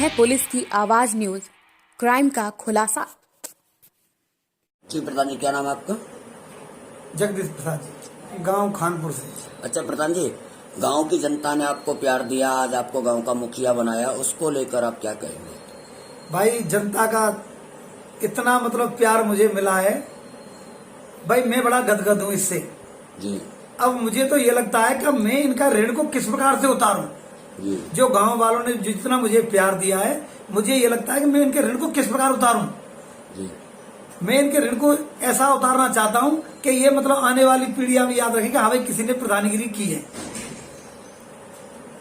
है पुलिस की आवाज न्यूज, क्राइम का खुलासा। जी प्रधान जी, क्या नाम है आपका? जगदीश प्रसाद जी, गांव खानपुर से। अच्छा प्रधान जी, गांव की जनता ने आपको प्यार दिया, आज आपको गांव का मुखिया बनाया, उसको लेकर आप क्या कहेंगे? भाई जनता का इतना प्यार मुझे मिला है भाई, मैं बड़ा गदगद हूँ इससे। जी अब मुझे तो ये लगता है कि मैं इनका ऋण को किस प्रकार से उतारूं। जी जो गांव वालों ने जितना मुझे प्यार दिया है, मुझे ये लगता है कि मैं इनके ऋण को किस प्रकार उतारूं। जी मैं इनके ऋण को ऐसा उतारना चाहता हूं कि ये आने वाली पीढ़ियां भी याद रखें कि हाँ भाई, किसी ने प्रधानगिरी की है।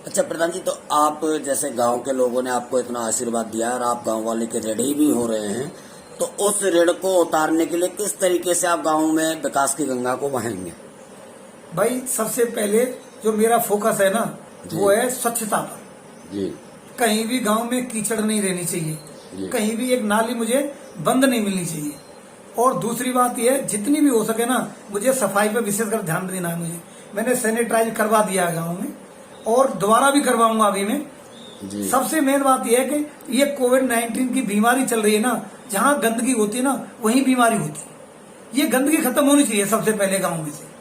अच्छा प्रधान जी, तो आप जैसे गांव के लोगों ने आपको इतना आशीर्वाद दिया और आप गांव वाले के ऋणी भी हो रहे हैं, तो उस ऋण को उतारने के लिए किस तरीके से आप गांव में विकास की गंगा को बहाएंगे? भाई सबसे पहले जो मेरा फोकस है ना, वो है स्वच्छता पर। जी कहीं भी गांव में कीचड़ नहीं रहनी चाहिए, कहीं भी एक नाली मुझे बंद नहीं मिलनी चाहिए। और दूसरी बात यह है, जितनी भी हो सके ना, मुझे सफाई पर विशेषकर ध्यान देना है। मैंने सैनिटाइज करवा दिया है गांव में, और दोबारा भी करवाऊंगा अभी मैं। सबसे मेन बात यह है कि ये कोविड-19 की बीमारी चल रही है ना, जहाँ गंदगी होती है ना, वहीं बीमारी होती है। ये गंदगी खत्म होनी चाहिए सबसे पहले गांव में से।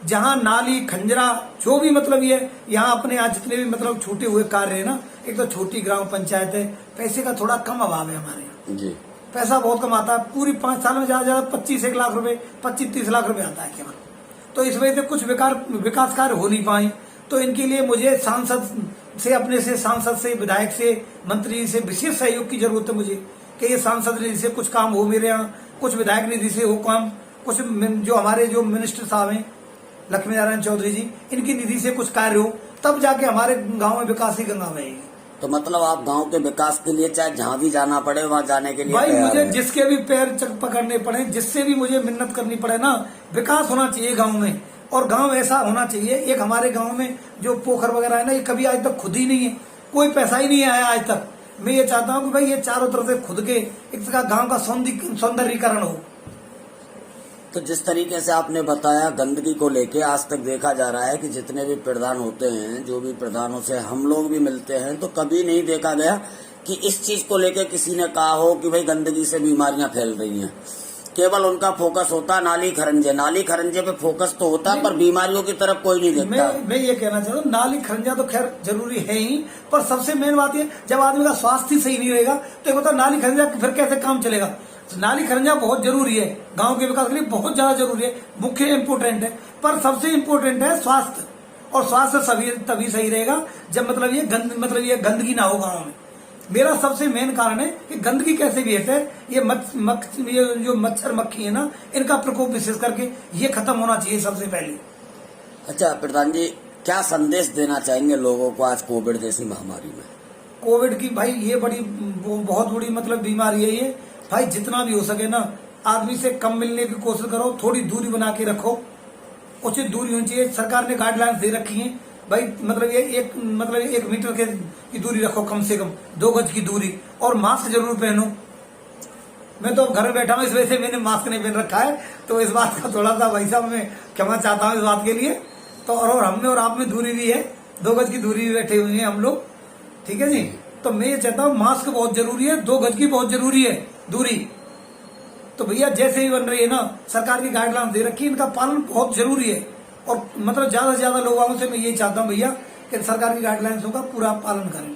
जहाँ नाली खंजरा जो भी ये यहाँ अपने आज जितने भी छूटे हुए कार्य है ना, एक तो छोटी ग्राम पंचायत है, पैसे का थोड़ा कम अभाव है हमारे यहाँ। जी पैसा बहुत कम आता है, पूरी 5 साल में ज्यादा 25-1 लाख रुपए, 25-30 लाख रुपए आता है केवल। तो इस वजह से कुछ विकास कार्य हो नहीं पाए। तो इनके लिए मुझे सांसद से, विधायक से, मंत्री से विशेष सहयोग की जरूरत है मुझे, कि ये सांसद निधि से कुछ काम हो मेरे यहाँ, कुछ विधायक निधि से हो काम, कुछ जो हमारे जो मिनिस्टर साहब हैं लक्ष्मी नारायण चौधरी जी, इनकी निधि से कुछ कार्य हो, तब जाके हमारे गांव में विकास की गंगा बहेगी। तो मतलब आप गांव के विकास के लिए चाहे जहाँ भी जाना पड़े वहाँ जाने के लिए भाई मुझे हैं? जिसके भी पैर पकड़ने पड़े, जिससे भी मुझे मिन्नत करनी पड़े ना, विकास होना चाहिए गांव में। और गांव ऐसा होना चाहिए, एक हमारे गांव में जो पोखर वगैरह है ना, ये कभी आज तक खुद ही नहीं है, कोई पैसा ही नहीं आया आज तक। मैं ये चाहता हूँ कि भाई ये चारों तरफ से खुद के एक गांव का सौंदर्यीकरण हो। तो जिस तरीके से आपने बताया गंदगी को लेके, आज तक देखा जा रहा है कि जितने भी प्रधान होते हैं, जो भी प्रधानों से हम लोग भी मिलते हैं, तो कभी नहीं देखा गया कि इस चीज को लेके किसी ने कहा हो कि भाई गंदगी से बीमारियां फैल रही हैं। केवल उनका फोकस होता नाली खरंजे पे फोकस तो होता, पर बीमारियों की तरफ कोई नहीं देखता। मैं ये कहना चाहता हूँ, नाली खरंजा तो खैर जरूरी है ही, पर सबसे मेन बात ये, जब आदमी का स्वास्थ्य सही नहीं रहेगा तो एक होता नाली खरंजा फिर कैसे काम चलेगा। नाली खरंजा बहुत जरूरी है, गांव के विकास के लिए बहुत ज्यादा जरूरी है, मुख्य इम्पोर्टेंट है, पर सबसे इम्पोर्टेंट है स्वास्थ्य। और स्वास्थ्य तभी सही रहेगा जब ये गंदगी ना हो गाँव में। मेरा सबसे मेन कारण है कि गंदगी कैसे भी है, ये जो मच्छर मक्खी है ना, इनका प्रकोप विशेष करके ये खत्म होना चाहिए सबसे पहले। अच्छा प्रधान जी, क्या संदेश देना चाहेंगे लोगों को आज कोविड जैसी महामारी में? कोविड की भाई ये बहुत बड़ी बीमारी है ये। भाई जितना भी हो सके ना, आदमी से कम मिलने की कोशिश करो, थोड़ी दूरी बना के रखो, उचित दूरी होनी चाहिए। सरकार ने गाइडलाइंस दे रखी है भाई, ये 1 मीटर की दूरी रखो, कम से कम 2 गज की दूरी, और मास्क जरूर पहनो। मैं तो घर में बैठा हूँ, इस वजह से मैंने मास्क नहीं पहन रखा है, तो इस बात का थोड़ा सा भाई साहब मैं क्षमा चाहता हूँ इस बात के लिए। तो और हम में और आप में दूरी भी है, 2 गज की दूरी भी बैठे हुए हैं हम लोग, ठीक है जी। तो मैं ये चाहता हूँ, मास्क बहुत जरूरी है, 2 गज की बहुत जरूरी है दूरी। तो भैया जैसे ही बन रही है ना, सरकार की गाइडलाइंस दे रखी है, इनका पालन बहुत जरूरी है। और ज्यादा से ज्यादा लोगों से मैं ये चाहता हूँ भैया कि सरकार की गाइडलाइंसों का पूरा पालन करें।